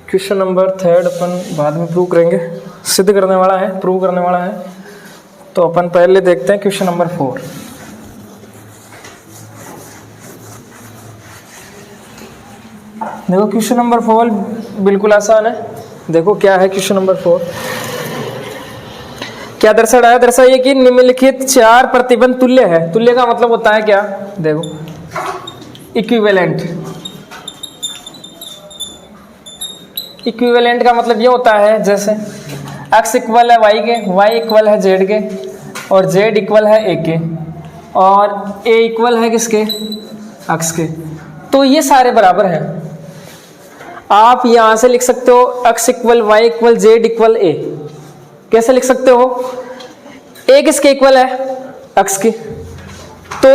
Question number 3 अपन बाद में prove करेंगे, सिद्ध करने वाला है, प्रूव करने वाला है। तो अपन पहले देखते हैं क्वेश्चन नंबर 4। देखो क्वेश्चन नंबर 4 बिल्कुल आसान है। देखो क्या है क्वेश्चन नंबर 4, क्या दर्शा रहा है? दर्शाइए कि निम्नलिखित 4 प्रतिबंध तुल्य है। तुल्य का मतलब होता है क्या? देखो इक्विवेलेंट। इक्विवेलेंट का मतलब ये होता है जैसे x इक्वल है y के, y इक्वल है z के, और z इक्वल है a के, और a इक्वल है किसके? x के। तो ये सारे बराबर हैं। आप यहां से लिख सकते हो x equal y equal z equal a। कैसे लिख सकते हो? a किसके इक्वल है? x के। तो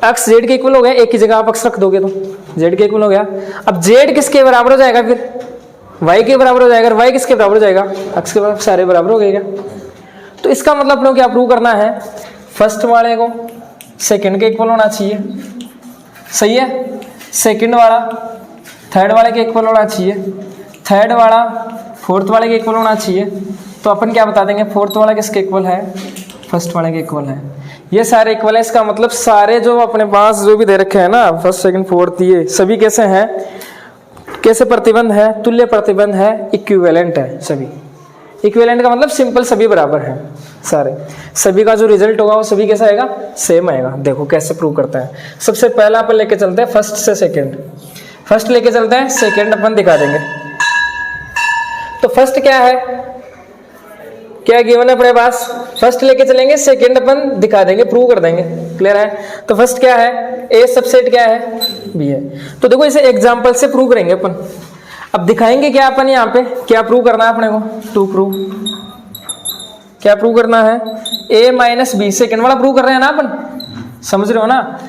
x z के इक्वल हो गया, a की जगह आप x रख दोगे तो z के इक्वल हो गया। अब z किसके बराबर हो जाएगा? फिर y के बराबर हो जाएगा। y किसके बराबर हो जाएगा? x के बराबर। सारे बराबर हो गए। तो इसका मतलब अपने को क्या प्रूव करना है? फर्स्ट वाले को सेकंड के इक्वल होना चाहिए, सही है। सेकंड वाला थर्ड वाले के इक्वल होना चाहिए, थर्ड वाला फोर्थ वाले के इक्वल होना चाहिए। तो अपन क्या बता देंगे? फोर्थ वाला किसके इक्वल है? फर्स्ट वाले के इक्वल है। ये सारे इक्वल है। इसका मतलब सारे जो अपने पास जो भी दे रखे हैं ना, फर्स्ट सेकंड फोर्थ, ये सभी कैसे हैं? कैसे प्रतिबंध है? तुल्य प्रतिबंध है, इक्विवेलेंट है सभी। इक्विवेलेंट का मतलब सिंपल, सभी बराबर हैं सारे। सभी का जो रिजल्ट होगा वो सभी कैसा आएगा? सेम आएगा। देखो कैसे प्रूव करते हैं। सबसे पहला अपन लेके चलते हैं फर्स्ट से सेकंड। फर्स्ट लेके चलते हैं, सेकंड अपन दिखा देंगे। तो फर्स्ट क्या है? क्या गिवन है अपने पास? फर्स्ट लेके चलेंगे, सेकंड अपन दिखा देंगे, प्रूव कर देंगे। क्लियर है? तो फर्स्ट क्या है? ए सबसेट क्या है? बी है। तो देखो इसे एग्जांपल से प्रूव करेंगे अपन। अब दिखाएंगे क्या अपन यहाँ पे? क्या प्रूव करना है अपने को? To prove. क्या प्रूव करना है? ए माइनस बी। सेकेंड वाला प्रूव कर रहे हैं ना अपन, समझ रहे हो ना?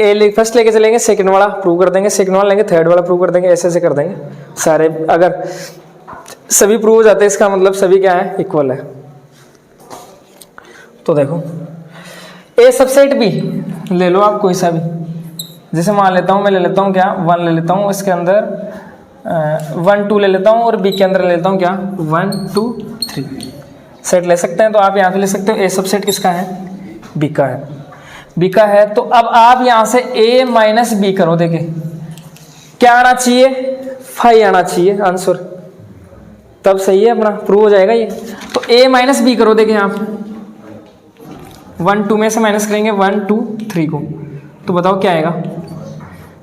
ए फर्स्ट लेके चलेंगे, सेकेंड वाला प्रूव कर देंगे, सेकेंड वाला लेंगे, थर्ड वाला प्रूव कर देंगे, ऐसे ऐसे कर देंगे सारे। अगर सभी प्रूव हो जाते हैं इसका मतलब सभी क्या है? इक्वल है। तो देखो ए सबसेट बी ले लो आप कोई सा भी। जैसे मान लेता हूँ, मैं ले लेता हूँ क्या? 1 ले लेता हूँ, इसके अंदर 1 2 ले लेता हूँ, और बी के अंदर ले लेता हूँ क्या? 1 2 3 सेट ले सकते हैं। तो आप यहाँ पे ले सकते हो ए सबसेट किसका है? बी का है। बी का है। तो अब आप यहाँ से ए माइनस बी करो। देखिए क्या आना चाहिए? 5 आना चाहिए आंसर, तब सही है अपना, प्रूव हो जाएगा ये। तो ए माइनस बी करो। देखिए आप 1 2 में से माइनस करेंगे 1 2 3 को, तो बताओ क्या आएगा?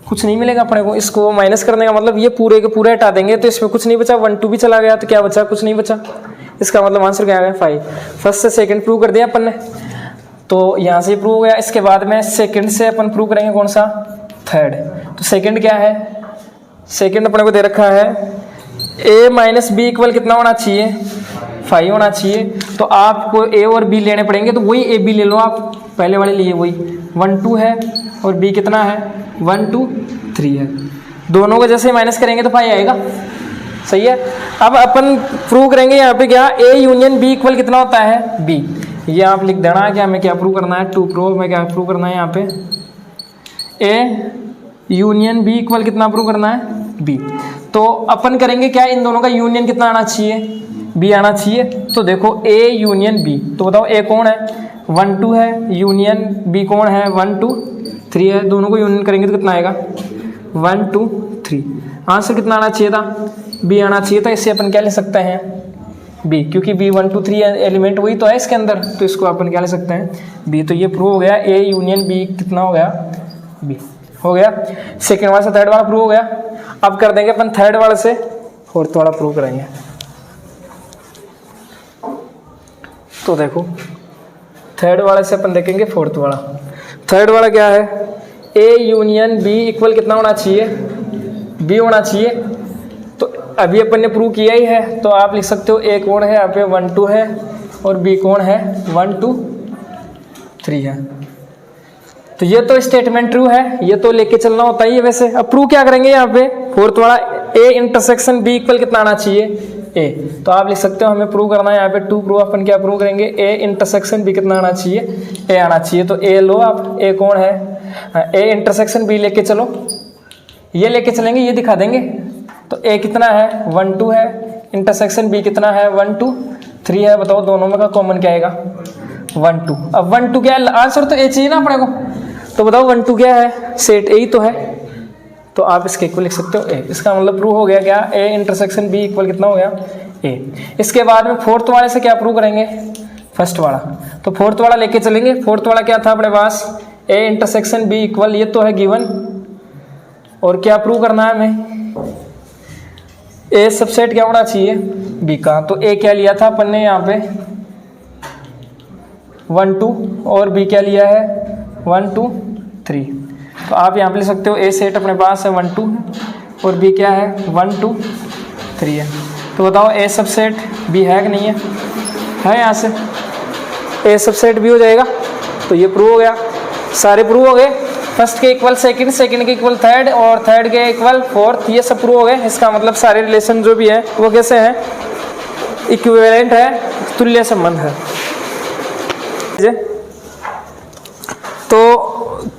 कुछ नहीं मिलेगा अपने को। इसको माइनस करने का मतलब ये पूरे के पूरे हटा देंगे तो इसमें कुछ नहीं बचा। 1 2 भी चला गया तो क्या बचा? कुछ नहीं बचा। इसका मतलब आंसर क्या आ गया? 5। फर्स्ट से सेकंड प्रूव कर दिया अपन ने, तो यहाँ से प्रूव हो गया। इसके बाद में सेकंड से अपन प्रूव करेंगे कौन सा? थर्ड। तो सेकंड क्या है? सेकंड अपने को दे रखा है ए माइनस बी इक्वल कितना होना चाहिए? 5 होना चाहिए। तो आपको ए और बी लेने पड़ेंगे, तो वही ए बी ले लो आप, पहले वाले लिए वही। 1 2 है और बी कितना है? 1 2 3 है। दोनों को जैसे माइनस करेंगे तो 5 आएगा, सही है। अब अपन प्रूव करेंगे यहाँ पे क्या? ए यूनियन बी इक्वल कितना होता है? बी। ये आप लिख देना कि हमें क्या प्रूव करना है? टू प्रूव में क्या प्रूव करना है यहाँ पे? ए यूनियन बी इक्वल कितना प्रूव करना है? बी। तो अपन करेंगे क्या? इन दोनों का यूनियन कितना आना चाहिए? बी आना चाहिए। तो देखो ए यूनियन बी, तो बताओ ए कौन है? 1 2 है, यूनियन बी कौन है? 1 2 3 है। दोनों को यूनियन करेंगे तो कितना आएगा? 1 2 3। आंसर कितना आना चाहिए था? बी आना चाहिए था। इससे अपन क्या ले सकते हैं? बी, क्योंकि बी 1 2 3 एलिमेंट वही तो है इसके अंदर, तो इसको अपन क्या ले सकते हैं? बी। तो ये प्रूव हो गया, ए यूनियन बी कितना हो गया? बी हो गया। सेकेंड वाले से थर्ड वाला प्रूव हो गया। अब कर देंगे अपन थर्ड वाले से फोर्थ वाला प्रूव करेंगे। तो देखो थर्ड वाले से अपन देखेंगे फोर्थ वाला। थर्ड वाला क्या है? ए यूनियन बी इक्वल कितना होना चाहिए? बी होना चाहिए। तो अभी अपन ने प्रूव किया ही है, तो आप लिख सकते हो ए कौन है यहाँ पे? 1 2 है, और बी कौन है? 1 2 3 है। तो ये तो स्टेटमेंट ट्रू है, ये तो लेके चलना होता ही है वैसे। अब प्रूव क्या करेंगे यहाँ पे? फोर्थ वाला ए इंटरसेक्शन बी इक्वल कितना आना चाहिए? ए। तो आप लिख सकते हो हमें प्रूव करना है यहाँ पे टू प्रूव। अपन क्या प्रूव करेंगे? ए इंटरसेक्शन बी कितना आना चाहिए? ए आना चाहिए। तो ए लो आप, ए कौन है? ए इंटरसेक्शन बी लेके चलो, ये लेके चलेंगे, ये दिखा देंगे। तो ए कितना है 1 2 है, इंटरसेक्शन बी कितना है 1 2 3 है। बताओ दोनों में का कॉमन क्या आएगा 1 2। अब 1 2 क्या है, आंसर तो ए चाहिए ना अपने को, तो बताओ 1 2 क्या है, सेट ए ही तो है, तो आप इसके इक्वल लिख सकते हो ए। इसका मतलब प्रूव हो गया क्या, ए इंटरसेक्शन बी इक्वल कितना हो गया ए। इसके बाद में फोर्थ वाले से क्या प्रूव करेंगे, फर्स्ट वाला, तो फोर्थ वाला लेके चलेंगे। फोर्थ वाला क्या था अपने पास, ए इंटरसेक्शन बी इक्वल, ये तो है गिवन, और क्या प्रूव करना है हमें, ए सबसेट क्या होना चाहिए बी का। तो ए क्या लिया था अपन ने यहाँ पे 1 2, और बी क्या लिया है 1 2 3। तो आप यहाँ पे लिख सकते हो ए सेट अपने पास है 1 2 और बी क्या है 1 2 3 है। तो बताओ ए सबसेट बी है कि नहीं है यहाँ से ए सबसेट बी हो जाएगा। तो ये प्रूव हो गया, सारे प्रूव हो गए, फर्स्ट के इक्वल सेकंड, सेकंड के इक्वल थर्ड, और थर्ड के इक्वल फोर्थ, ये सब प्रूव हो गए। इसका मतलब सारे रिलेशन जो भी है वो कैसे हैं, इक्विवेलेंट है, तुल्य संबंध है। तो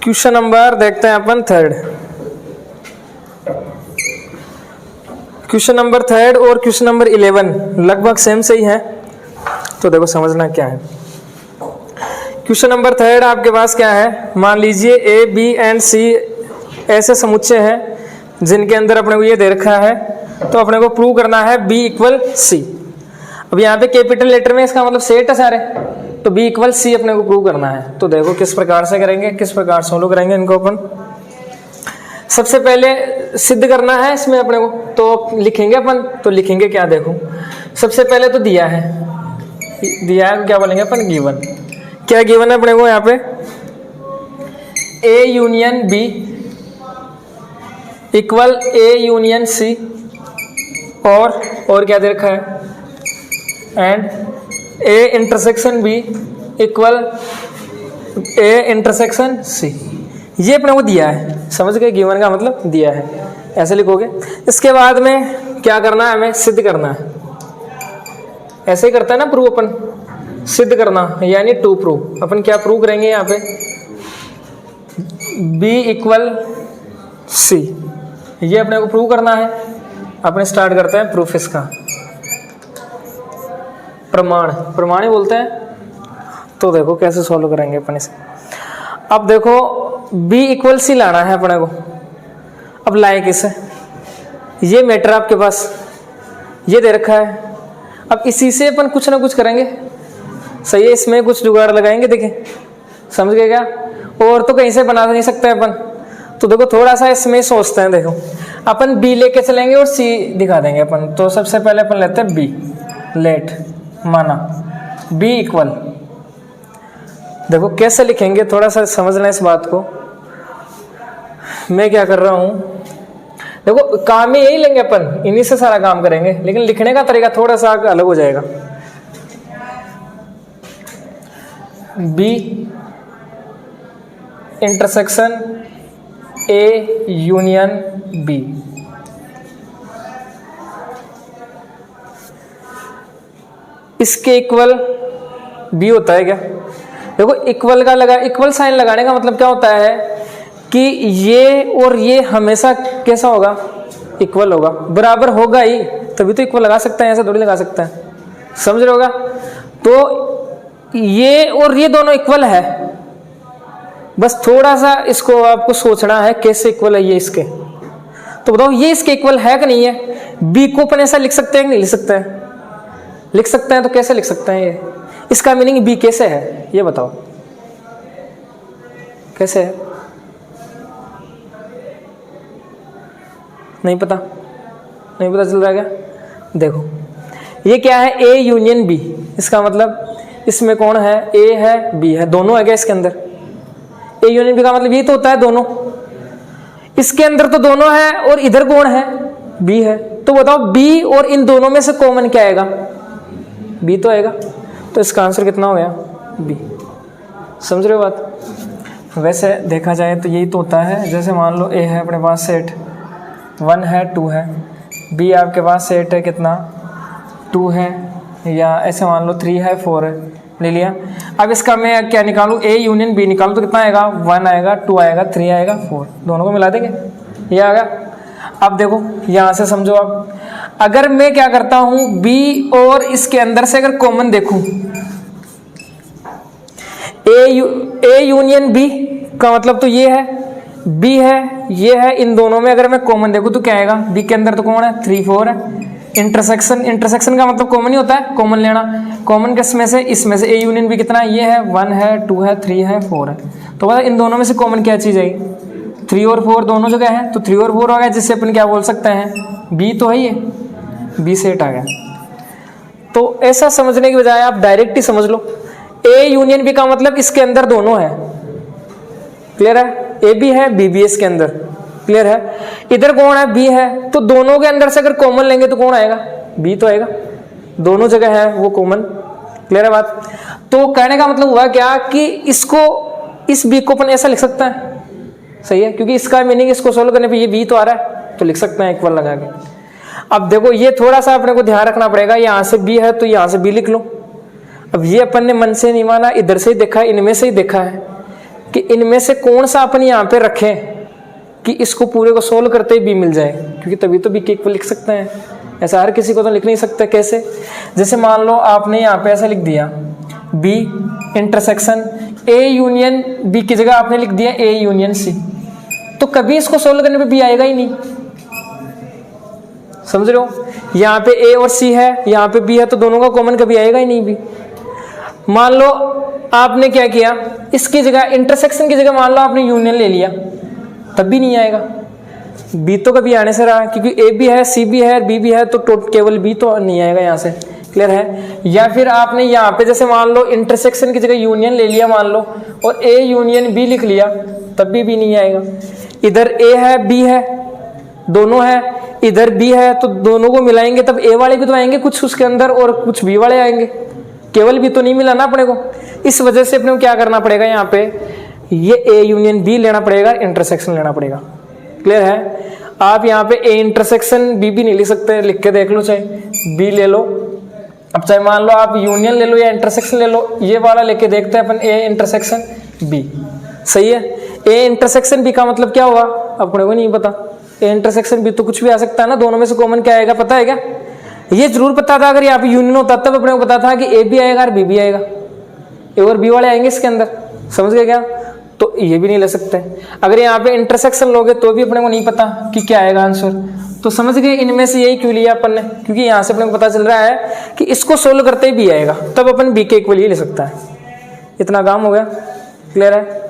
क्वेश्चन नंबर देखते हैं अपन थर्ड, क्वेश्चन नंबर थर्ड और क्वेश्चन नंबर 11 लगभग सेम से ही है, तो देखो समझना क्या है। क्वेश्चन नंबर थर्ड आपके पास क्या है, मान लीजिए ए बी एंड सी ऐसे समुच्चय हैं जिनके अंदर अपने को ये दे रखा है, तो अपने को प्रूव करना है बी इक्वल सी। अब यहाँ पे कैपिटल लेटर में इसका मतलब सेट है सारे, तो बी इक्वल सी अपने को प्रूव करना है। तो देखो किस प्रकार से करेंगे, किस प्रकार सोल्व करेंगे इनको अपन। सबसे पहले सिद्ध करना है इसमें अपने को, तो लिखेंगे अपन, तो लिखेंगे क्या, देखो सबसे पहले तो दिया है तो क्या बोलेंगे अपन, गिवन। क्या गिवन है अपने को यहाँ पे, A union B equal A union C, और क्या दे रखा है, and A intersection B equal A intersection C. ये अपने को दिया है, समझ गए, गिवन का मतलब दिया है, ऐसे लिखोगे। इसके बाद में क्या करना है, हमें सिद्ध करना है, ऐसे ही करता है ना प्रूव अपन, सिद्ध करना यानी टू प्रूव। अपन क्या प्रूव करेंगे यहाँ पे, b इक्वल सी, ये अपने को प्रूव करना है। अपने स्टार्ट करते हैं प्रूफ इसका, प्रमाण ही बोलते हैं। तो देखो कैसे सॉल्व करेंगे अपन इसे। अब देखो b इक्वल सी लाना है अपने को, अब लाए किसे, ये मैटर आपके पास ये दे रखा है, अब इसी से अपन कुछ ना कुछ करेंगे, सही है, इसमें कुछ जुगाड़ लगाएंगे, देखिए समझ गए क्या, और तो कहीं से बना नहीं सकते अपन। तो देखो थोड़ा सा इसमें सोचते हैं, देखो अपन बी लेके चलेंगे और सी दिखा देंगे अपन। तो सबसे पहले अपन लेते हैं बी, लेट माना बी इक्वल, देखो कैसे लिखेंगे, थोड़ा सा समझना इस बात को। मैं क्या कर रहा हूं, देखो काम में यही लेंगे अपन, इन्हीं से सारा काम करेंगे, लेकिन लिखने का तरीका थोड़ा सा अलग हो जाएगा। B intersection A union B, इसके इक्वल बी होता है क्या, देखो इक्वल का लगा, इक्वल साइन लगाने का मतलब क्या होता है कि ये और ये हमेशा कैसा होगा, इक्वल होगा, बराबर होगा ही, तभी तो इक्वल लगा सकते हैं, ऐसा थोड़ी लगा सकता है, समझ रहे होगा। तो ये और ये दोनों इक्वल है, बस थोड़ा सा इसको आपको सोचना है कैसे इक्वल है ये इसके। तो बताओ ये इसके इक्वल है कि नहीं है, बी को अपन ऐसा लिख सकते हैं कि नहीं लिख सकते हैं, लिख सकते हैं, तो कैसे लिख सकते हैं ये, इसका मीनिंग बी कैसे है ये बताओ, कैसे है, नहीं पता, नहीं पता चल रहा है क्या। देखो ये क्या है, ए यूनियन बी, इसका मतलब इसमें कौन है, ए है बी है, दोनों है क्या इसके अंदर, ए यूनियन बी का मतलब ये तो होता है दोनों, इसके अंदर तो दोनों है और इधर कौन है, बी है। तो बताओ बी और इन दोनों में से कॉमन क्या आएगा, बी तो आएगा, तो इसका आंसर कितना हो गया, बी। समझ रहे हो बात। वैसे देखा जाए तो यही तो होता है, जैसे मान लो ए है अपने पास सेट 1 है 2 है, बी आपके पास सेट है कितना 2 है, या ऐसे मान लो 3 है 4 है, ले लिया। अब इसका मैं क्या निकालूं, ए यूनियन बी निकालूं, तो कितना आएगा, 1 आएगा 2 आएगा 3 आएगा 4, दोनों को मिला देंगे, ये आ गया। अब देखो यहां से समझो आप, अगर मैं क्या करता हूं बी और इसके अंदर से अगर कॉमन देखूं, ए यूनियन बी का मतलब तो ये है, बी है, ये है, इन दोनों में अगर मैं कॉमन देखूं तो क्या आएगा, बी के अंदर तो कौन है 3 4 है। इंटरसेक्शन का मतलब कॉमन ही होता है, कॉमन लेना, कॉमन किसमें से, इसमें से, ए यूनियन बी कितना है, ये है 1 है 2 है 3 है 4 है, तो मतलब इन दोनों में से कॉमन क्या चीज आएगी, 3 और 4 दोनों जगह है, तो 3 और 4 आ गया, जिससे अपन क्या बोल सकते हैं बी तो है, ये बी सेट आ गया। तो ऐसा समझने की बजाय आप डायरेक्ट ही समझ लो, ए यूनियन बी का मतलब इसके अंदर दोनों है, क्लियर है, ए बी है बी बी इसके अंदर, क्लियर है, इधर कौन है बी है, तो दोनों के अंदर से अगर कॉमन लेंगे तो कौन आएगा, बी तो आएगा, दोनों जगह है वो कॉमन, क्लियर है बात। तो कहने का मतलब हुआ क्या कि इसको, इस बी को अपन ऐसा लिख सकता है, सही है, क्योंकि इसका मीनिंग इसको सोल्व करने पे ये बी तो आ रहा है, तो लिख सकते हैं इक्वल लगा के। अब देखो ये थोड़ा सा अपने को ध्यान रखना पड़ेगा, यहां से बी है तो यहां से बी लिख लो। अब ये अपन ने मन से नहीं माना, इधर से ही देखा है, इनमें से ही देखा है कि इनमें से कौन सा अपन यहाँ पे रखें कि इसको पूरे को सोल्व करते ही बी मिल जाए, क्योंकि तभी तो बी के इक्वल लिख सकते हैं, ऐसा हर किसी को तो लिख नहीं सकते। कैसे, जैसे मान लो आपने यहाँ पे ऐसा लिख दिया B intersection A union B की जगह आपने लिख दिया ए यूनियन सी, तो कभी इसको सोल्व करने पे बी आएगा ही नहीं, समझ रहे हो, यहाँ पे ए और सी है, यहाँ पे बी है, तो दोनों का कॉमन कभी आएगा ही नहीं बी। मान लो आपने क्या किया, इसकी जगह इंटरसेक्शन की जगह मान लो आपने यूनियन ले लिया, तब भी नहीं आएगा, बी तो कभी आने से रहा है, क्योंकि ए भी है सी भी है बी भी है, तो केवल बी तो नहीं आएगा यहाँ से, क्लियर है। या फिर आपने यहाँ पे जैसे मान लो इंटरसेक्शन की जगह यूनियन ले लिया मान लो, और ए यूनियन बी लिख लिया, तब भी नहीं आएगा। इधर ए है बी है दोनों है, इधर बी है, तो दोनों को मिलाएंगे तब ए वाले भी तो आएंगे कुछ उसके अंदर, और कुछ बी वाले आएंगे, केवल बी तो नहीं मिला ना अपने को। इस वजह से अपने को क्या करना पड़ेगा, यहाँ पे ये ए यूनियन बी लेना पड़ेगा, इंटरसेक्शन लेना पड़ेगा, क्लियर है। आप यहाँ पे ए इंटरसेक्शन बी भी नहीं लिख सकते, लिख के देख लो, चाहे बी ले लो, अब चाहे मान लो आप यूनियन ले लो या इंटरसेक्शन ले लो, ये वाला लेके देखते हैं अपन ए इंटरसेक्शन बी, सही है। ए इंटरसेक्शन बी का मतलब क्या हुआ, अपने को नहीं पता, ए इंटरसेक्शन बी तो कुछ भी आ सकता है ना, दोनों में से कॉमन क्या आएगा पता है क्या, ये जरूर पता था, अगर यहाँ पे यूनियन होता तब अपने को पता था कि ए भी आएगा और बी भी आएगा, ए और बी वाले आएंगे इसके अंदर, समझ गए क्या, तो ये भी नहीं ले सकते। अगर यहाँ पे इंटरसेक्शन लोगे तो भी अपने को नहीं पता कि क्या आएगा आंसर, तो समझ गए इनमें से यही क्यों लिया अपन ने, क्योंकि यहाँ से अपने को पता चल रहा है कि इसको सोल्व करते ही भी आएगा, तब अपन बी के इक्वल ही ले सकता है। इतना काम हो गया, क्लियर है।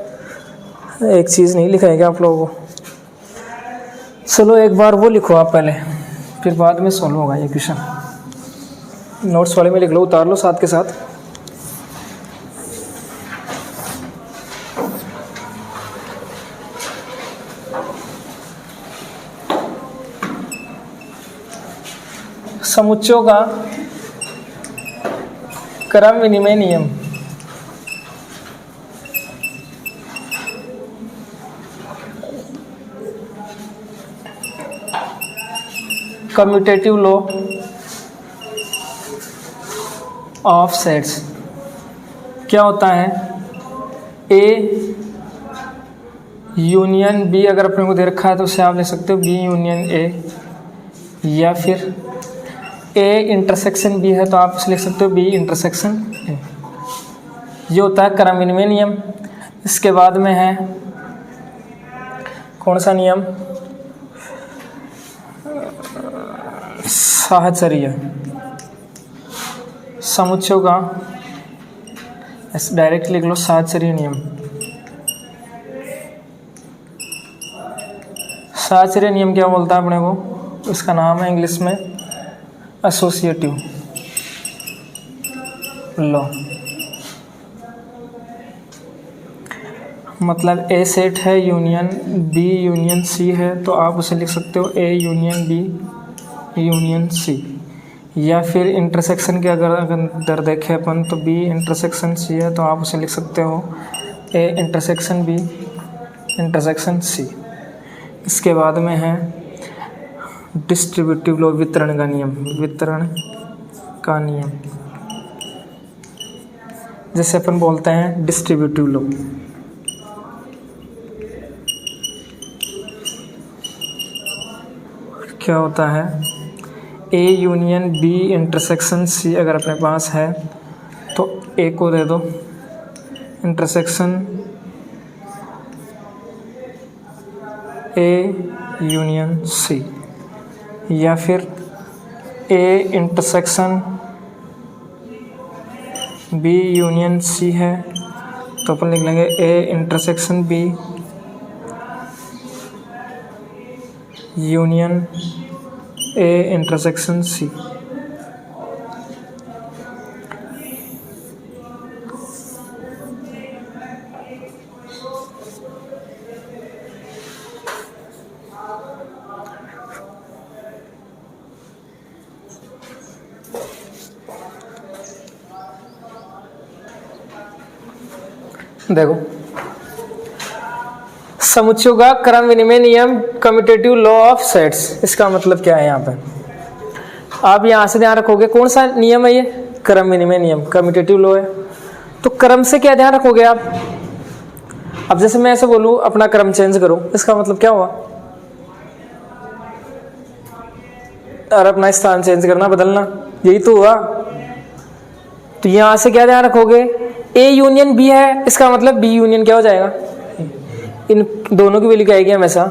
एक चीज नहीं लिखाएंगे क्या आप लोगों को, चलो एक बार वो लिखो आप पहले, फिर बाद में सोल्व होगा ये क्वेश्चन, नोट्स वाले में लिख लो, उतार लो साथ के साथ। समुच्चयों का क्रम विनिमय नियम, कम्यूटेटिव लॉ ऑफ सेट्स क्या होता है, ए यूनियन बी अगर अपने को दे रखा है तो उसे आप ले सकते हो बी यूनियन ए, या फिर ए इंटरसेक्शन बी है तो आप उसे लिख सकते हो बी इंटरसेक्शन ए, ये होता है क्रम विनिमय नियम। इसके बाद में है कौन सा नियम, साहचर्य, समुच्चयों का डायरेक्ट लिख लो साहचर्य नियम। साहचर्य नियम क्या बोलता है अपने को, इसका नाम है इंग्लिश में एसोसिएटिव लॉ, मतलब ए सेट है यूनियन बी यूनियन सी है तो आप उसे लिख सकते हो A union B union C, या फिर इंटरसेक्शन के अगर देखें अपन तो बी इंटरसेक्शन सी है तो आप उसे लिख सकते हो A intersection B intersection C. इसके बाद में है डिस्ट्रीब्यूटिव लॉ, वितरण का नियम, वितरण का नियम जैसे अपन बोलते हैं डिस्ट्रीब्यूटिव लॉ। क्या होता है A union B intersection C अगर अपने पास है तो ए को दे दो इंटरसेक्शन ए यूनियन सी, या फिर A intersection B union C है तो अपन लिख लेंगे A intersection B union A intersection C. देखो समुच्चयों का क्रम विनिमय नियम कम्यूटेटिव लॉ ऑफ सेट्स, इसका मतलब क्या है यहाँ पे आप यहाँ से ध्यान रखोगे कौन सा नियम है ये, क्रम विनिमय नियम कम्यूटेटिव लॉ है। तो क्रम से क्या ध्यान रखोगे आप, अब जैसे मैं ऐसे बोलूँ अपना क्रम चेंज करो, इसका मतलब क्या हुआ, और अपना स्थान चेंज करना बदलना, यही तो हुआ। तो यहाँ से क्या ध्यान रखोगे ए यूनियन बी है, इसका मतलब बी यूनियन क्या हो जाएगा, इन दोनों की वैल्यू क्या आएगी हमेशा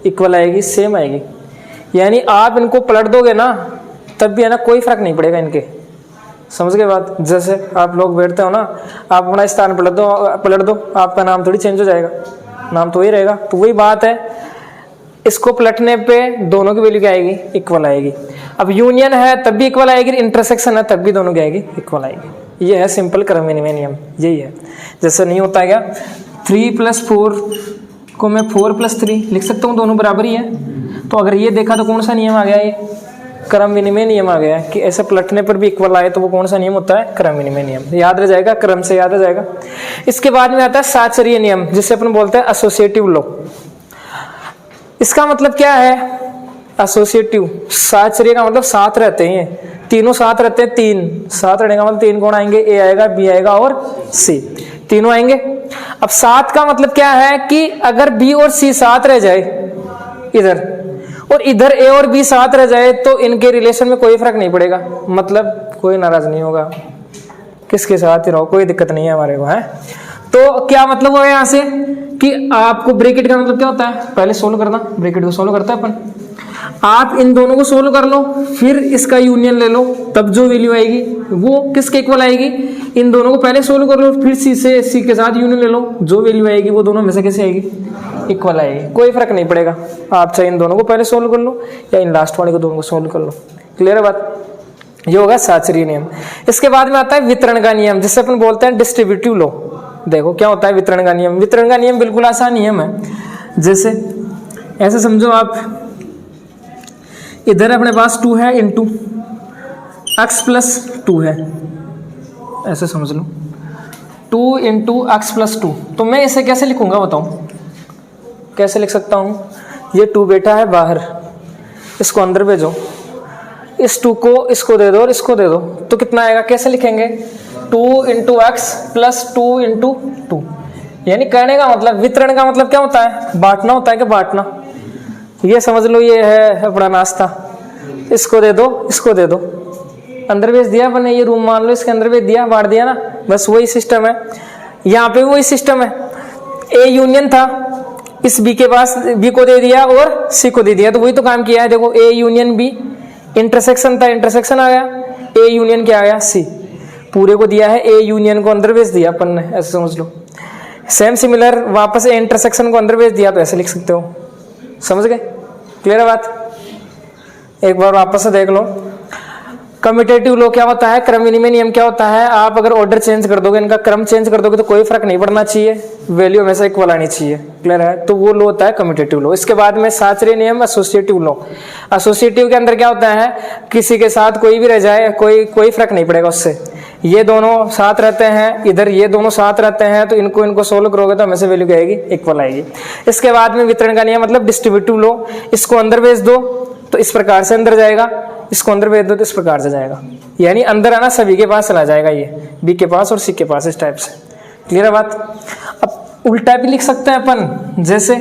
इक्वल आएगी, सेम आएगी। यानी आप इनको पलट दोगे ना तब भी है ना कोई फर्क नहीं पड़ेगा इनके, समझ गए बात। जैसे आप लोग बैठते हो ना, आप अपना स्थान पलट दो आपका नाम थोड़ी चेंज हो जाएगा, नाम तो वही रहेगा। तो वही बात है, इसको पलटने पे दोनों की वैल्यू क्या आएगी इक्वल आएगी। अब यूनियन है तब भी इक्वल आएगी, इंटरसेक्शन है तब भी दोनों क्या आएगी इक्वल आएगी। ये है सिंपल क्रम विनिमय नियम, यही है। जैसे नहीं होता है क्या 3+4 को मैं 4+3 लिख सकता हूँ, दोनों बराबर ही है। तो अगर ये देखा तो कौन सा नियम आ गया, ये क्रम विनिमय नियम आ गया है कि ऐसे पलटने पर भी इक्वल आए तो वो कौन सा नियम होता है, क्रम विनिमय नियम। याद रह जाएगा, क्रम से याद रह जाएगा। इसके बाद में आता है साचरीय नियम, जिसे अपन बोलते हैं एसोसिएटिव लॉ। इसका मतलब क्या है एसोसिएटिव, साचरीय का मतलब साथ रहते हैं, तीनों साथ रहते हैं, तीन साथ रहने का मतलब तीन कौन आएंगे, ए आएगा, बी आएगा और सी, तीनों आएंगे। अब साथ का मतलब क्या है कि अगर बी और सी साथ रह जाए इधर, और इधर ए और बी साथ रह जाए तो इनके रिलेशन में कोई फर्क नहीं पड़ेगा, मतलब कोई नाराज नहीं होगा, किसके साथ ही रहो कोई दिक्कत नहीं है हमारे को, है। तो क्या मतलब हुआ यहाँ से कि आपको ब्रैकेट का मतलब क्या होता है, पहले सोल्व करना, ब्रैकेट को सोल्व करता है अपन। आप इन दोनों को सोल्व कर लो, फिर इसका यूनियन ले लो, तब जो वैल्यू आएगी वो किसके इक्वल आएगी, इन दोनों को पहले सोल्व कर लो, फिर सी से सी के साथ यूनियन ले लो, जो वैल्यू आएगी वो दोनों में से कैसे आएगी इक्वल आएगी, कोई फर्क नहीं पड़ेगा। आप चाहे इन दोनों को पहले सोल्व कर लो या इन लास्ट वाले को दोनों को सोल्व कर लो। क्लियर है बात, ये होगा साचरीय नियम। इसके बाद में आता है वितरण का नियम, जिसे अपन बोलते हैं डिस्ट्रीब्यूटिव लॉ। देखो क्या होता है वितरण का नियम। वितरण का नियम बिल्कुल आसान नियम है। जैसे ऐसे समझो, आप इधर अपने पास 2 है इंटू x+2 है, ऐसे समझ लो 2 इंटू x+2। तो मैं इसे कैसे लिखूंगा बताओ, कैसे लिख सकता हूँ, ये 2 बेटा है बाहर, इसको अंदर भेजो, इस 2 को इसको दे दो और इसको दे दो, तो कितना आएगा, कैसे लिखेंगे 2 इंटू एक्स प्लस 2 इंटू 2। यानी कहने का मतलब, वितरण का मतलब क्या होता है, बांटना होता है कि बांटना। ये समझ लो ये है अपना नाश्ता, इसको दे दो इसको दे दो, अंदर भेज दिया अपने, ये रूम मान लो इसके अंदर भेज दिया, बांट दिया ना, बस वही सिस्टम है। यहाँ पे वही सिस्टम है, ए यूनियन था, इस बी के पास बी को दे दिया और सी को दे दिया, तो वही तो काम किया है। देखो ए यूनियन बी, इंटरसेक्शन था, इंटरसेक्शन आ गया, ए यूनियन क्या आ गया सी, पूरे को दिया है, ए यूनियन को अंदर भेज दिया अपन ने, ऐसे समझ लो। सेम सिमिलर वापस ए इंटरसेक्शन को अंदर भेज दिया, तो ऐसे लिख सकते हो, समझ गए। क्लियर है बात, एक बार वापस से देख लो। कम्यूटेटिव लॉ क्या होता है, क्रम विनिमय नियम क्या होता है, आप अगर ऑर्डर चेंज कर दोगे, इनका क्रम चेंज कर दोगे तो कोई फर्क नहीं पड़ना चाहिए, वैल्यू हमेशा इक्वल आनी चाहिए। क्लियर है, तो वो लॉ होता है कम्यूटेटिव लॉ। इसके बाद में साचरीय नियम, एसोसिएटिव लॉ। एसोसिएटिव के अंदर क्या होता है, किसी के साथ कोई भी रह जाए कोई फर्क नहीं पड़ेगा उससे, ये दोनों साथ रहते हैं, इधर ये दोनों साथ रहते हैं, तो इनको सोल्व करोगे तो हमेशा वैल्यू क्या आएगी, इक्वल आएगी। इसके बाद में वितरण का नियम मतलब डिस्ट्रीब्यूटिव लॉ, इसको अंदर भेज दो तो इस प्रकार से अंदर जाएगा, इसको अंदर भेज दो तो इस प्रकार से जाएगा, यानी अंदर आना सभी के पास चला जाएगा, ये बी के पास और सी के पास, इस टाइप से। क्लियर है बात। अब उल्टा भी लिख सकते हैं अपन, जैसे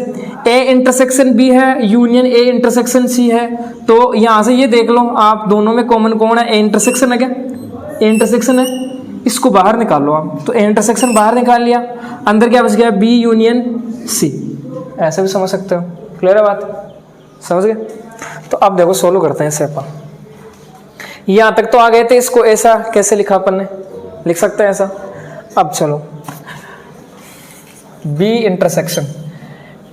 ए इंटरसेक्शन बी है, यूनियन ए इंटरसेक्शन सी है, तो यहां से ये देख लो आप दोनों में कॉमन कौन है, ए इंटरसेक्शन है क्या, ए इंटरसेक्शन है, इसको बाहर निकाल लो आप, तो ए इंटरसेक्शन बाहर निकाल लिया, अंदर क्या बच गया, बी यूनियन सी। ऐसे भी समझ सकते हो, क्लियर है बात, समझ गए। तो अब देखो सोल्व करते हैं इसे अपन, यहां तक तो आ गए थे, इसको ऐसा कैसे लिखा अपन ने, लिख सकते हैं ऐसा। अब चलो बी इंटरसेक्शन,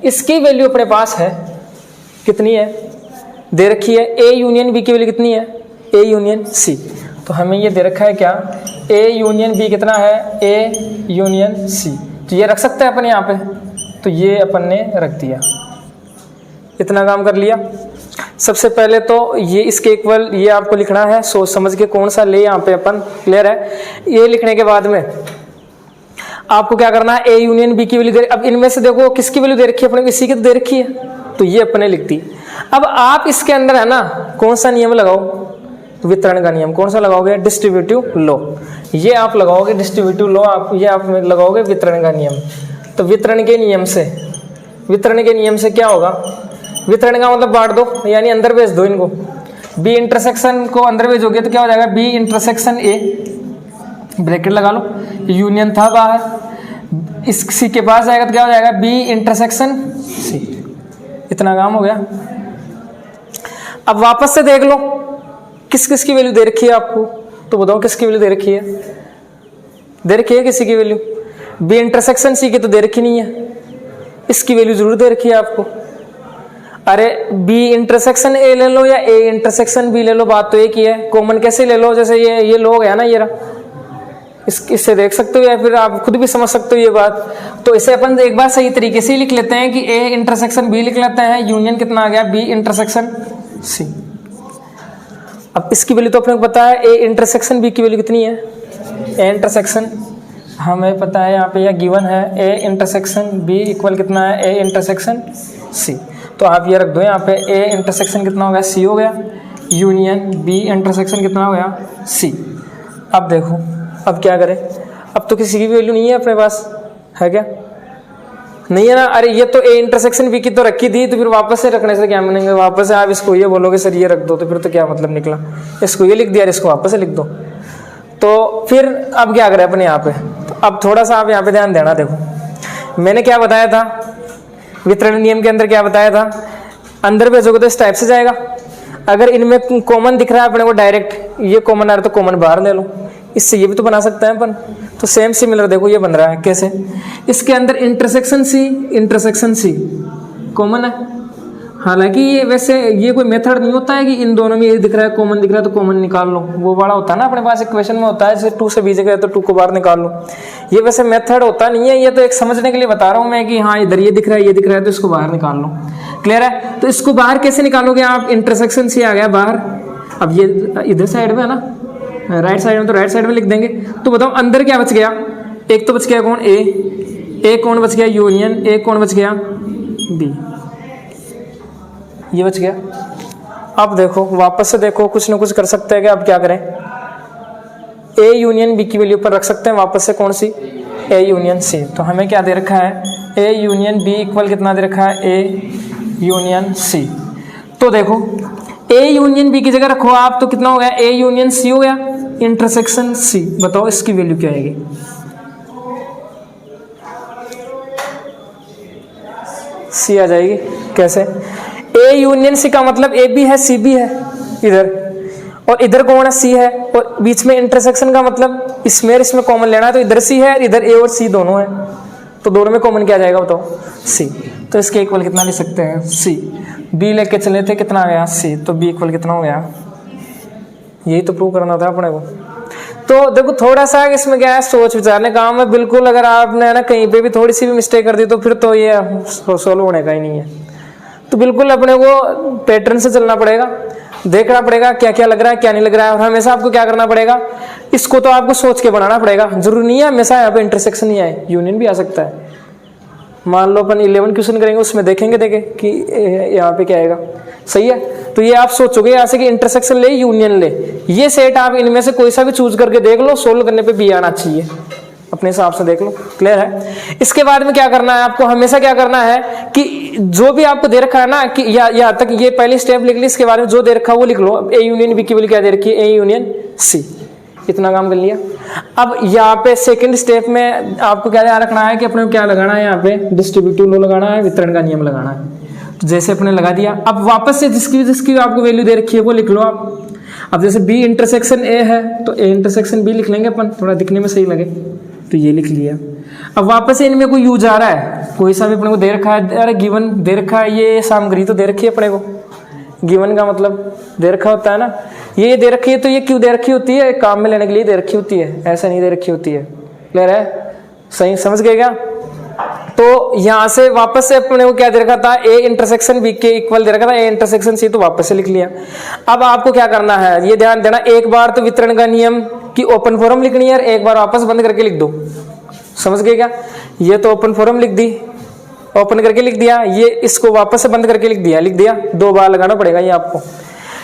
इसकी वैल्यू अपने पास है कितनी है, दे रखी है, ए यूनियन बी की वैल्यू कितनी है, ए यूनियन सी, तो हमें ये दे रखा है क्या, ए यूनियन बी कितना है, ए यूनियन सी, तो ये रख सकते हैं अपन यहाँ पे, तो ये अपन ने रख दिया, इतना काम कर लिया। सबसे पहले तो ये इसके इक्वल ये आपको लिखना है, सोच समझ के कौन सा ले यहाँ पे अपन, क्लियर है। ये लिखने के बाद में आपको क्या करना है, ए यूनियन बी की वैल्यू दे, अब इनमें से देखो किसकी वैल्यू दे रखी है अपने को, इसी की तो दे रखी है, तो ये अपने लिख दी। अब आप इसके अंदर है ना कौन सा नियम लगाओ, वितरण का नियम, कौन सा लगाओगे, डिस्ट्रीब्यूटिव लॉ, ये आप लगाओगे डिस्ट्रीब्यूटिव लॉ, आप ये आप लगाओगे वितरण का नियम। तो वितरण के नियम से, वितरण के नियम से क्या होगा, वितरण का मतलब बांट दो, यानी अंदर भेज दो इनको, बी इंटरसेक्शन को अंदर भेजोगे तो क्या हो जाएगा, बी इंटरसेक्शन ए, ब्रैकेट लगा लो, यूनियन था बाहर, इस सी के पास आएगा तो क्या हो जाएगा, बी इंटरसेक्शन सी, इतना काम हो गया। अब वापस से देख लो किस किस की वैल्यू दे रखी है आपको, तो बताओ किसकी वैल्यू दे रखी है, दे रखी है किसी की वैल्यू, बी इंटरसेक्शन सी की तो दे रखी नहीं है, इसकी वैल्यू जरूर दे रखी है आपको। अरे बी इंटरसेक्शन ए ले लो या ए इंटरसेक्शन बी ले लो, बात तो एक ही है, कॉमन कैसे ले लो, जैसे ये लोग है ना, ये रहा, इससे देख सकते हो या फिर आप खुद भी समझ सकते हो ये बात। तो इसे अपन एक बार सही तरीके से ही लिख लेते हैं कि ए इंटरसेक्शन बी लिख लेते हैं, यूनियन कितना आ गया, बी इंटरसेक्शन सी। अब इसकी वैल्यू तो अपने को पता है, ए इंटरसेक्शन बी की वैल्यू कितनी है, ए इंटरसेक्शन हमें पता है यहाँ पे यह गिवन है, ए इंटरसेक्शन बी इक्वल कितना है, ए इंटरसेक्शन सी, तो आप ये रख दो यहाँ पे, ए इंटरसेक्शन कितना हो गया, सी हो गया, यूनियन बी इंटरसेक्शन कितना हो गया, सी। अब देखो अब क्या करें, अब तो किसी की वैल्यू नहीं है अपने पास, है क्या, नहीं है ना, अरे ये तो ए इंटरसेक्शन बी की तो रखी थी, तो फिर वापस से रखने से क्या मानेंगे, वापस से आप इसको ये बोलोगे सर ये रख दो, तो फिर तो क्या मतलब निकला, इसको ये लिख दिया, इसको वापस से लिख दो, तो फिर अब क्या करें अपने यहाँ पे, तो अब थोड़ा सा आप यहाँ पे ध्यान देना। देखो मैंने क्या बताया था, वितरण नियम के अंदर क्या बताया था, अंदर भेजोगे तो इस टाइप से जाएगा, अगर इनमें कॉमन दिख रहा है अपने को डायरेक्ट ये कॉमन आ रहा है तो कॉमन बाहर ले लो, इससे ये भी तो बना सकते हैं अपन, तो सेम सिमिलर देखो ये बन रहा है कैसे, इसके अंदर इंटरसेक्शन सी कॉमन है, हालांकि ये वैसे ये कोई मेथड नहीं होता है कि इन दोनों में ये दिख रहा है कॉमन दिख रहा है तो कॉमन निकाल लो, वो बड़ा होता है ना अपने पास इक्वेशन में होता है, जैसे 2 से b जगह तो 2 को बाहर निकाल लो, ये वैसे मेथड होता नहीं है, ये तो एक समझने के लिए बता रहा हूँ मैं कि हाँ इधर ये दिख रहा है ये दिख रहा है तो इसको बाहर निकाल लो, क्लियर है। तो इसको बाहर कैसे निकालोगे आप, इंटरसेक्शन से आ गया बाहर, अब ये इधर साइड में है ना, राइट साइड में, तो राइट साइड में लिख देंगे, तो बताओ अंदर क्या बच गया, एक तो बच गया कौन, ए कौन बच गया, यूनियन ए कौन बच गया, बी, ये बच गया। अब देखो वापस से देखो कुछ ना कुछ कर सकते हैं क्या, अब क्या करें, ए यूनियन बी की वैल्यू पर रख सकते हैं वापस से, कौन सी, ए यूनियन सी, तो हमें क्या दे रखा है, ए यूनियन बी इक्वल कितना दे रखा है, ए यूनियन सी। तो देखो ए यूनियन बी की जगह रखो आप तो कितना हो गया, ए यूनियन सी हो गया, इंटरसेक्शन सी, बताओ इसकी वैल्यू क्या आएगी, सी आ जाएगी, कैसे, ए यूनियन सी का मतलब ए बी है सी बी है इधर, और इधर कौन है, सी है, और बीच में इंटरसेक्शन का मतलब इसमें कॉमन लेना है, तो इधर सी है इधर ए और सी दोनों है, तो दोनों में कॉमन क्या आ जाएगा बताओ, सी, तो इसके इक्वल कितना ले सकते हैं, सी, बी लेके चले थे कितना आ गया, सी, तो बी इक्वल कितना हो गया, यही तो प्रूव करना था अपने को। तो देखो थोड़ा सा इसमें क्या है, सोच विचारने का काम है, बिल्कुल अगर आपने ना कहीं पे भी थोड़ी सी भी मिस्टेक कर दी तो फिर तो ये सोल्व होने का ही नहीं है, तो बिल्कुल अपने को पैटर्न से चलना पड़ेगा, देखना पड़ेगा क्या क्या लग रहा है क्या नहीं लग रहा है, और हमेशा आपको क्या करना पड़ेगा, इसको तो आपको सोच के बनाना पड़ेगा, जरूरी नहीं है हमेशा यहाँ पे इंटरसेक्शन ही आए, यूनियन भी आ सकता है। मान लो अपन 11 क्वेश्चन करेंगे उसमें देखेंगे कि यहाँ पे क्या आएगा, सही है। तो ये आप सोचोगे यहाँ से कि इंटरसेक्शन ले यूनियन ले, ये सेट आप इनमें से कोई सा भी चूज करके देख लो, सोल्व करने पे बी आना चाहिए, अपने हिसाब से देख लो, क्लियर है। इसके बाद में क्या करना है आपको, हमेशा क्या करना है कि जो भी आपको दे रखा है ना कि यहाँ तक ये पहली स्टेप लिख ली, इसके बाद में जो दे रखा है वो लिख लो। अब ए यूनियन बी की वैल्यू क्या दे रखी है, ए यूनियन सी, इतना काम कर लिया। अब यहाँ पे सेकंड स्टेप में आपको क्या ध्यान रखना है कि अपने को क्या लगाना है, यहाँ पे डिस्ट्रीब्यूटिव लॉ लगाना है, वितरण का नियम लगाना है। तो जैसे अपने लगा दिया, अब वापस से जिसकी आपको वैल्यू दे रखी है वो लिख लो आप। अब जैसे बी इंटरसेक्शन ए है तो ए इंटरसेक्शन बी लिख लेंगे अपन, थोड़ा दिखने में सही लगे, तो ये लिख लिया। अब वापस से इनमें कोई यूज आ रहा है, कोई सा भी अपने को दे रखा है, अरे गिवन दे रखा है, ये सामग्री तो दे रखी है अपने को, गिवन का मतलब दे रखा होता है ना, ये दे रखी है तो ये क्यों दे रखी होती है, काम में लेने के लिए दे रखी होती है, ऐसा नहीं दे रखी होती है, क्लियर है, सही समझ गए क्या। तो यहां से वापस से अपने को क्या दे रखा था, ए इंटरसेक्शन बी के इक्वल दे रखा था, ए इंटरसेक्शन सी, तो वापस से लिख लिया। अब आपको क्या करना है, ये ध्यान देना, एक बार तो वितरण का नियम की ओपन फॉर्म लिखनी है और एक बार वापस बंद करके लिख दो, समझ गए क्या। ये तो ओपन फॉर्म लिख दी, ओपन करके लिख दिया, ये इसको वापस से बंद करके लिख दिया, 2 बार लगाना पड़ेगा ये आपको।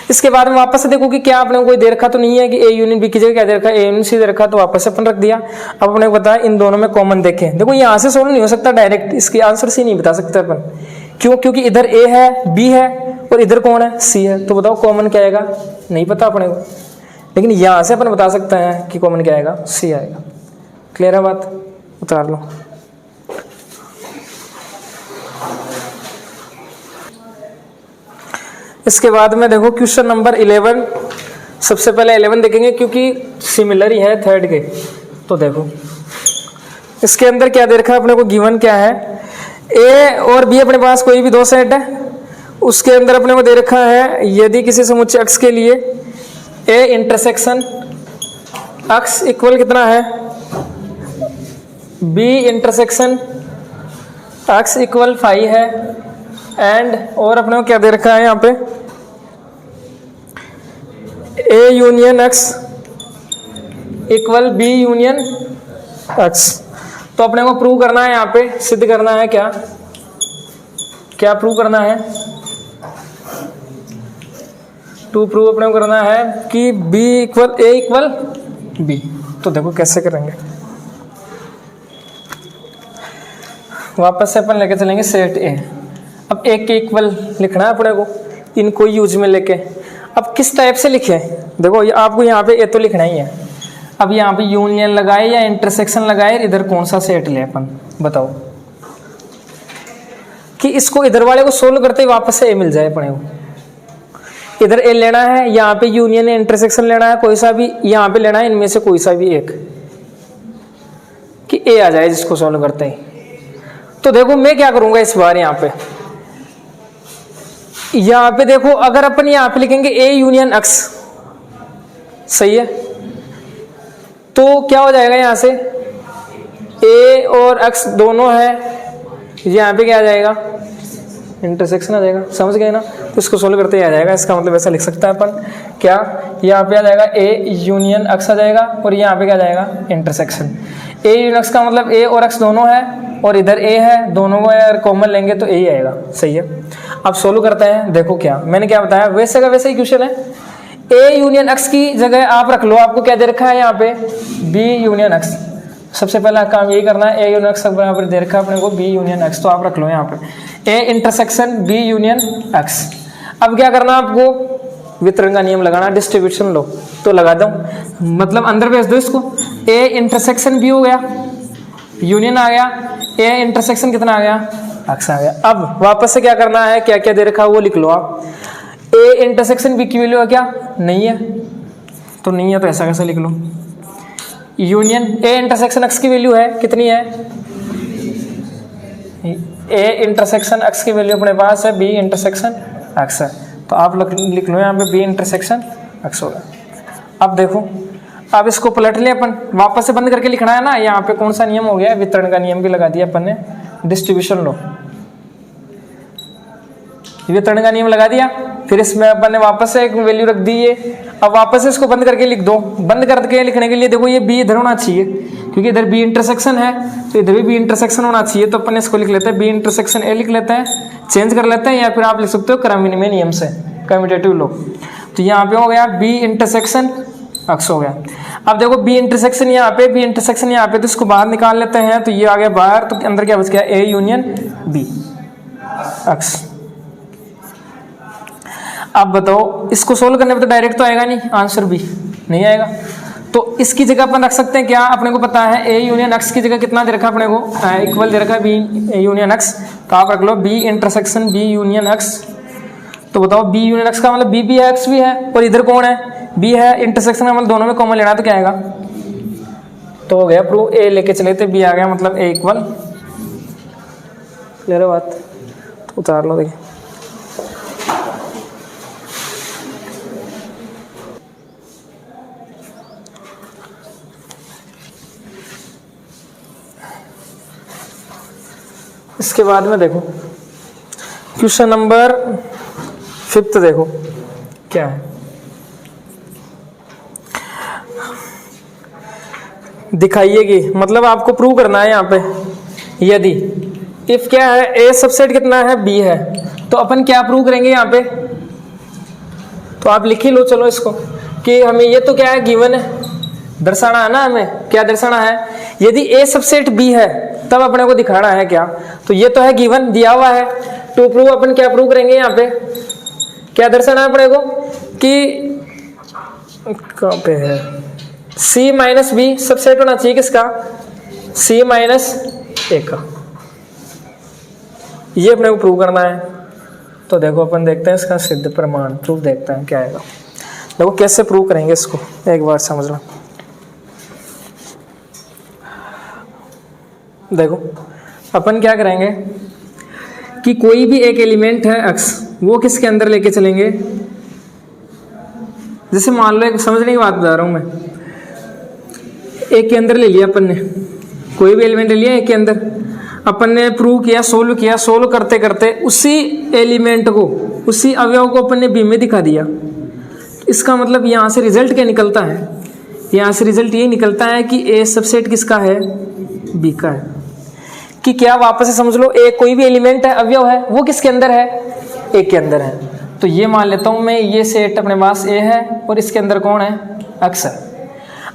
इसके बाद में वापस से देखो कि क्या आपने कोई दे रखा तो नहीं है कि ए यूनियन बी की जगह क्या दे रखा है, ए यूनियन सी दे रखा, तो वापस से अपन रख दिया। अब अपने को पता है इन दोनों में कॉमन देखें, देखो यहाँ से सोल्व नहीं हो सकता डायरेक्ट, इसकी आंसर सी नहीं बता सकते अपन, क्यों, क्योंकि इधर ए है, बी है और इधर कौन है, सी है, तो बताओ कॉमन क्या आएगा, नहीं पता अपने को, लेकिन यहाँ से अपन बता सकते हैं कि कॉमन क्या आएगा, सी आएगा, क्लियर है बात, उतार लो। इसके बाद में देखो क्वेश्चन नंबर 11, सबसे पहले 11 देखेंगे क्योंकि सिमिलर ही है थर्ड के। तो देखो इसके अंदर क्या दे रखा है अपने को, गिवन क्या है, ए और बी अपने पास कोई भी 2 सेट है, उसके अंदर अपने को दे रखा है यदि किसी समुच्चय अक्ष के लिए ए इंटरसेक्शन अक्ष इक्वल कितना है, बी इंटरसेक्शन अक्ष इक्वल 5 है, एंड और अपने को क्या दे रखा है यहाँ पे, A union X equal B union X. तो अपने को प्रूव करना है, यहाँ पे सिद्ध करना है, क्या क्या प्रूव करना है, टू प्रूव अपने को करना है कि बी इक्वल ए इक्वल बी। तो देखो कैसे करेंगे, वापस से अपन लेके चलेंगे सेट ए। अब ए के इक्वल लिखना है अपने को, इनको यूज में लेके। अब किस टाइप से लिखे, देखो आपको यहाँ पे ए तो लिखना ही है। अब यहाँ पे यूनियन लगाए या इंटरसेक्शन लगाए, इधर कौन सा सेट ले अपन, बताओ कि इसको इधर वाले को सोल्व करते ही वापस से ए मिल जाए अपने को। इधर ए लेना है, यहाँ पे यूनियन या इंटरसेक्शन लेना है, कोई सा भी यहाँ पे लेना है, इनमें से कोई सा भी एक, कि ए आ जाए जिसको सोल्व करते ही। तो देखो मैं क्या करूंगा इस बार, यहाँ पे देखो अगर अपन यहाँ पे लिखेंगे ए यूनियन एक्स, सही है, तो क्या हो जाएगा, यहाँ से ए और एक्स दोनों है, यहाँ पे क्या आ जाएगा, इंटरसेक्शन आ जाएगा, समझ गए ना। तो इसको सोल्व करते ही आ जाएगा, इसका मतलब ऐसा लिख सकता है अपन, क्या यहाँ पे आ जाएगा ए यूनियन एक्स आ जाएगा और यहाँ पे क्या आ जाएगा, इंटरसेक्शन। ए यूनियन एक्स का मतलब ए और एक्स दोनों है और इधर ए है, दोनों को अगर कॉमन लेंगे तो ए ही आएगा, सही है। अब सोल्व करते हैं, देखो क्या मैंने क्या बताया, वैसे का वैसे ही क्वेश्चन है। ए यूनियन एक्स की जगह आप रख लो, आपको क्या दे रखा है यहाँ पे, बी यूनियन एक्स। सबसे पहला काम यही करना है, ए यूनियन एक्स बराबर दे रखा है अपने को बी यूनियन एक्स, तो आप रख लो यहाँ पे A intersection B union X. अब क्या करना आपको, वितरण का नियम लगाना, डिस्ट्रीब्यूशन लो, तो लगा दो, मतलब अंदर भेज दो इसको। ए इंटरसेक्शन बी हो गया, यूनियन आ गया, ए इंटरसेक्शन कितना आ गया, एक्स आ गया। अब वापस से क्या करना है, क्या क्या दे रखा है वो लिख लो आप। ए इंटरसेक्शन बी की वैल्यू है क्या, नहीं है, तो नहीं है तो ऐसा कैसे लिख लो, यूनियन ए इंटरसेक्शन एक्स की वैल्यू है कितनी है, ए इंटरसेक्शन एक्स की वैल्यू अपने पास है बी इंटरसेक्शन एक्स है, तो आप लिख लो यहाँ पे बी इंटरसेक्शन एक्स होगा। अब देखो, अब इसको पलट ले अपन, वापस से बंद करके लिखना है ना, यहाँ पे कौन सा नियम हो गया, वितरण का नियम भी लगा दिया अपन ने, डिस्ट्रीब्यूशन लो, वितरण का नियम लगा दिया, फिर इसमें अपन ने वापस से एक वैल्यू रख दी ये। अब वापस से इसको बंद करके लिख दो, बंद करके लिखने के लिए देखो ये बी इधर होना चाहिए, क्योंकि इधर बी इंटरसेक्शन है तो इधर भी बी इंटरसेक्शन होना चाहिए, तो अपन इसको लिख लेते हैं बी इंटरसेक्शन ए लिख लेते हैं, चेंज कर लेते हैं, या फिर आप लिख सकते हो क्रम विनिमय नियम से, कम्यूटेटिव लो। तो यहाँ पे हो गया बी इंटरसेक्शन अक्स हो गया। अब देखो बी इंटरसेक्शन यहाँ पे, बी इंटरसेक्शन यहाँ पे, तो इसको बाहर निकाल लेते हैं, तो ये आ गया बाहर, तो अंदर क्या बच गया, ए यूनियन बी अक्स। अब बताओ इसको सोल्व करने पे तो डायरेक्ट तो आएगा नहीं, आंसर बी नहीं आएगा, तो इसकी जगह अपन रख सकते हैं क्या, अपने को पता है ए यूनियन एक्स की जगह कितना दे रखा है अपने को, इक्वल दे रखा है बी यूनियन एक्स, तो आप रख लो B intersection B union X. तो बताओ बी यूनियन एक्स का मतलब बी भी है एक्स भी है, और इधर कौन है, बी है, इंटरसेक्शन का मतलब दोनों में कॉमन लेना है, तो क्या आएगा, तो हो गया प्रूव, ए लेके चले थे बी आ गया, मतलब ए इक्वल, क्लियर है बात, तो उतार लो देखिए। इसके बाद में देखो क्वेश्चन नंबर 5 देखो क्या है, दिखाइएगी, मतलब आपको प्रूव करना है यहाँ पे, यदि इफ क्या है, ए सबसेट कितना है, बी है, तो अपन क्या प्रूव करेंगे यहाँ पे, तो आप लिख ही लो चलो इसको, कि हमें ये तो क्या है गिवन है, दर्शाना है ना, हमें क्या दर्शाना है, यदि ए सबसेट बी है तब अपने को दिखाना है क्या, तो ये तो है गिवन दिया हुआ है, टू प्रूव अपन क्या प्रूव करेंगे यहाँ पे, क्या दर्शाना है अपने को, कि कहाँ पे है, सी माइनस बी सबसेट होना चाहिए किसका, सी माइनस ए का, ये अपने को प्रूव करना है। तो देखो अपन देखते हैं इसका सिद्ध प्रमाण, प्रूफ देखते हैं क्या आएगा, देखो कैसे प्रूव करेंगे इसको, एक बार समझ लो। देखो अपन क्या करेंगे कि कोई भी एक एलिमेंट है x, वो किसके अंदर लेके चलेंगे, जैसे मान लो एक समझने की बात बता रहा हूं मैं, एक के अंदर ले लिया अपन ने, कोई भी एलिमेंट ले लिया एक के अंदर, अपन ने प्रूव किया, सोल्व किया, सोल्व करते करते उसी एलिमेंट को, उसी अवयव को अपन ने बी में दिखा दिया, इसका मतलब यहाँ से रिजल्ट क्या निकलता है, यहाँ से रिजल्ट ये निकलता है कि ए सबसेट किसका है, बी का है, कि क्या वापस से समझ लो, ए कोई भी एलिमेंट है, अवयव है, वो किसके अंदर है, ए के अंदर है, तो ये मान लेता हूं मैं, ये सेट अपने पास ए है और इसके अंदर कौन है, अक्स है।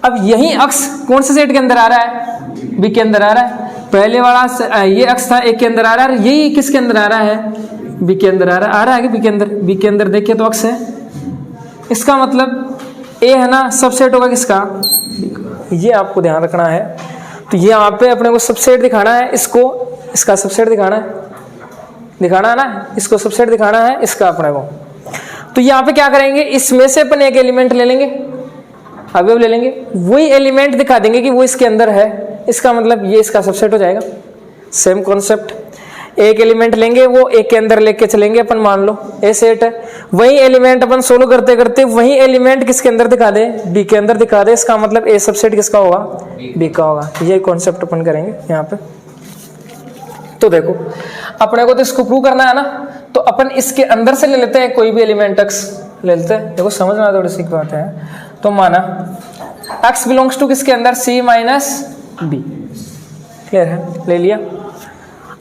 अब यही अक्स कौन से सेट के अंदर आ रहा है, बी के अंदर आ रहा है, पहले वाला ये अक्स था, ए के अंदर आ रहा है, यही किसके अंदर आ रहा है, बी के अंदर आ रहा है कि बी के अंदर, बी के अंदर देखिए तो अक्स है, इसका मतलब ए है ना, सबसेट होगा किसका, ये आपको ध्यान रखना है। तो ये यहाँ पे अपने को सबसेट दिखाना है, इसको इसका सबसेट दिखाना है ना, इसको सबसेट दिखाना है इसका अपने को। तो यहाँ पे क्या करेंगे, इसमें से अपन एक एलिमेंट ले लेंगे, अवयव ले लेंगे, वही एलिमेंट दिखा देंगे कि वो इसके अंदर है, इसका मतलब ये इसका सबसेट हो जाएगा। सेम कॉन्सेप्ट, एक एलिमेंट लेंगे, वो एक के अंदर लेके चलेंगे अपन, मान लो ए सेट है, वही एलिमेंट अपन सोल्व करते करते वही एलिमेंट किसके अंदर दिखा दे, बी के अंदर दिखा दे, इसका मतलब ए सबसेट किसका होगा, बी का होगा। ये कॉन्सेप्ट अपन करेंगे यहाँ पे। तो देखो अपने को तो इसको प्रूव करना है ना, तो अपन इसके अंदर से ले लेते हैं कोई भी एलिमेंट एक्स ले लेते हैं। देखो समझना थोड़ी सी बात है, तो माना एक्स बिलोंग्स टू किसके अंदर, सी माइनस बी, क्लियर है, ले लिया।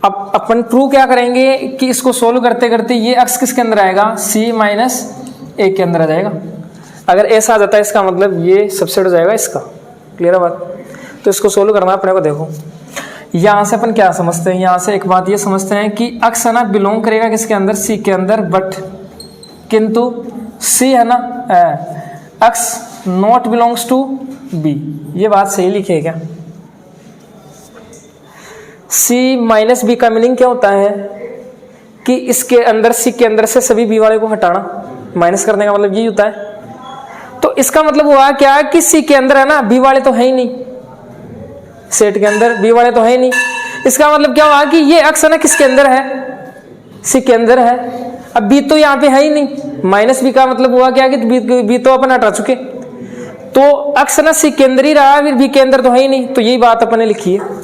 अब अपन प्रूव क्या करेंगे कि इसको सोल्व करते करते ये एक्स किसके अंदर आएगा, सी माइनस ए के अंदर आ जाएगा। अगर ऐसा आ जाता है इसका मतलब ये सबसेट हो जाएगा इसका, क्लियर है बात। तो इसको सोल्व करना अपने को। देखो यहाँ से अपन क्या समझते हैं, यहाँ से एक बात ये समझते हैं कि एक्स है ना बिलोंग करेगा किसके अंदर, सी के अंदर, बट किंतु सी है ना X not belongs to B. ये बात सही लिखी है क्या? सी माइनस बी का मीनिंग क्या होता है कि इसके अंदर, सी के अंदर से सभी बी वाले को हटाना, माइनस करने का मतलब यही होता है। तो इसका मतलब हुआ क्या कि सी के अंदर है ना बी वाले तो है ही नहीं, सेट के अंदर बी वाले तो है ही नहीं। इसका मतलब क्या हुआ कि ये एक्स है ना किसके अंदर है, सी के अंदर है। अब बी तो यहाँ पे है ही नहीं, माइनस बी का मतलब हुआ क्या कि बी तो अपन हटा चुके, तो एक्स है ना सी के अंदर ही रहा, फिर बी के अंदर तो है ही नहीं। तो यही बात अपन ने लिखी है,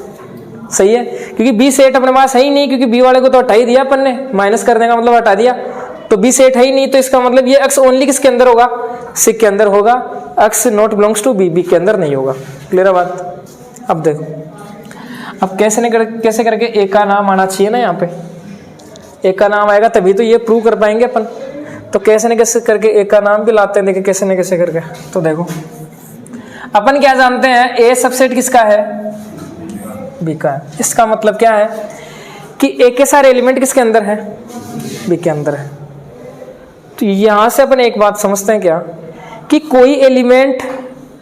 सही है, क्योंकि बी सेट अपने पास है ही नहीं, क्योंकि बी वाले को तो हटा ही दिया अपन ने, माइनस करने का मतलब हटा दिया, तो बी सेट है ही नहीं। तो इसका मतलब ये एक्स ओनली किसके अंदर होगा, सी के अंदर होगा, X not belongs to B, B के अंदर नहीं होगा। क्लियर है बात। अब देखो अब कैसे करके ए का नाम आना चाहिए ना, यहाँ पे ए का नाम आएगा तभी तो ये प्रूव कर पाएंगे अपन। तो कैसे न कैसे करके ए का नाम भी लाते हैं, देखिए कैसे न कैसे करके। तो देखो अपन क्या जानते हैं, ए सबसेट किसका है, बी का है। इसका मतलब क्या है कि ए के सारे एलिमेंट किसके अंदर है, बी के अंदर है। तो यहां से अपन एक बात समझते हैं क्या, कि कोई एलिमेंट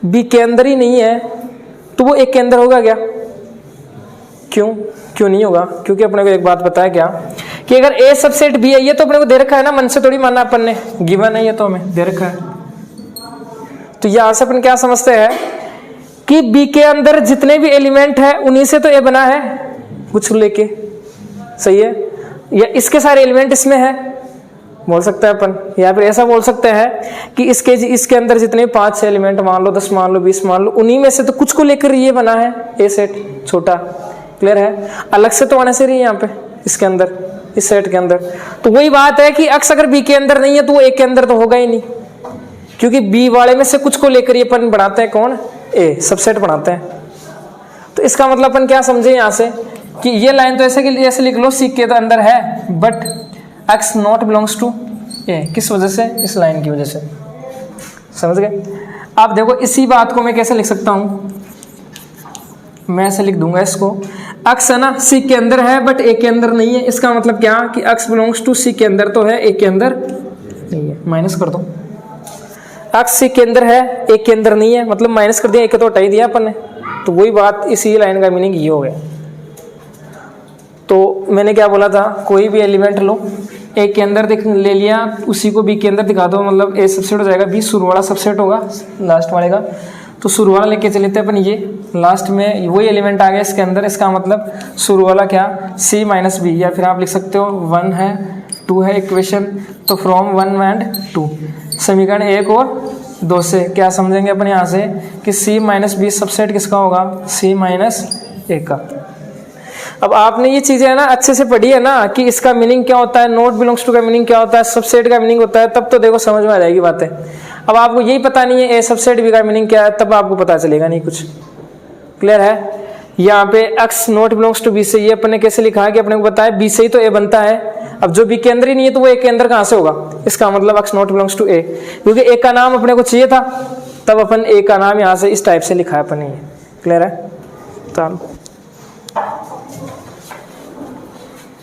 बी के अंदर ही नहीं है तो वो ए के अंदर होगा क्या, क्यों नहीं होगा, क्योंकि अपने को एक बात बताया क्या कि अगर ए सबसेट बी है, ये तो अपने को दे रखा है ना, मन से थोड़ी माना अपन ने, गिवन है, ये तो हमें दे रखा है। तो यहां से अपन क्या समझते हैं कि बी के अंदर जितने भी एलिमेंट है उन्हीं से तो ए बना है कुछ लेके, सही है, या इसके सारे एलिमेंट इसमें है, बोल सकते हैं अपन, या फिर ऐसा बोल सकते हैं कि इसके अंदर जितने 5 एलिमेंट मान लो, 10 मान लो, 20 मान लो, उन्हीं में से तो कुछ को लेकर ये बना है ए सेट छोटा, क्लियर है, अलग से तो आने से रही है यहाँ पे इसके अंदर, इस सेट के अंदर। तो वही बात है कि अक्स अगर बी के अंदर नहीं है तो वो ए के अंदर तो होगा ही नहीं, क्योंकि बी वाले में से कुछ को लेकर ये अपन बनाते हैं कौन, ए सबसेट बनाते हैं। तो इसका मतलब अपन क्या समझे यहाँ से कि ये लाइन तो ऐसे लिख लो, सी के अंदर है but X not belongs to A, किस वजह से, इस लाइन की वजह से, समझ गए। आप देखो इसी बात को मैं कैसे लिख सकता हूँ, मैं ऐसे लिख दूंगा इसको, एक्स है ना सी के अंदर है बट ए के अंदर नहीं है, इसका मतलब क्या कि एक्स बिलोंग्स टू सी के अंदर तो है, ए के अंदर नहीं है, माइनस कर दो, एक्स सी के अंदर है ए के अंदर नहीं है, मतलब माइनस कर दिया, ए के तो हटा ही दिया अपन ने। तो वही बात, इसी लाइन का मीनिंग ये हो गया। तो मैंने क्या बोला था, कोई भी एलिमेंट लो, ए के अंदर ले लिया, उसी को बी के अंदर दिखा दो, मतलब ए सबसेट हो जाएगा, बी शुरू वाला सबसेट होगा लास्ट वाले का, तो शुरू वाला लेके चले थे अपन, ये लास्ट में वही एलिमेंट आ गया इसके अंदर, इसका मतलब शुरू वाला क्या, सी माइनस बी, या फिर आप लिख सकते हो 1 है 2 है इक्वेशन, तो फ्रॉम 1 एंड 2 समीकरण 1 और 2 से क्या समझेंगे अपन यहाँ से कि सी माइनस बी सबसेट किसका होगा, सी माइनस ए का। अब आपने ये चीजें है ना अच्छे से पढ़ी है ना कि इसका मीनिंग क्या होता है, नॉट बिलोंग्स टू का मीनिंग क्या होता है, सबसेट का मीनिंग होता है, तब तो देखो समझ में आ जाएगी बातें। अब आपको यही पता नहीं है ए सबसेट बी का मीनिंग क्या है, तब आपको पता चलेगा नहीं कुछ, क्लियर है। यहाँ पे X not belongs to B से ये अपने कैसे लिखा है कि अपने को बताया बी से ही तो ए बनता है, अब जो बी के अंदर ही नहीं है तो वो ए के अंदर कहाँ से होगा, इसका मतलब एक्स नॉट बिलोंग्स टू ए, क्योंकि ए का नाम अपने को चाहिए था, तब अपन ए का नाम यहाँ से इस टाइप से लिखा है अपन ने, क्लियर है। तो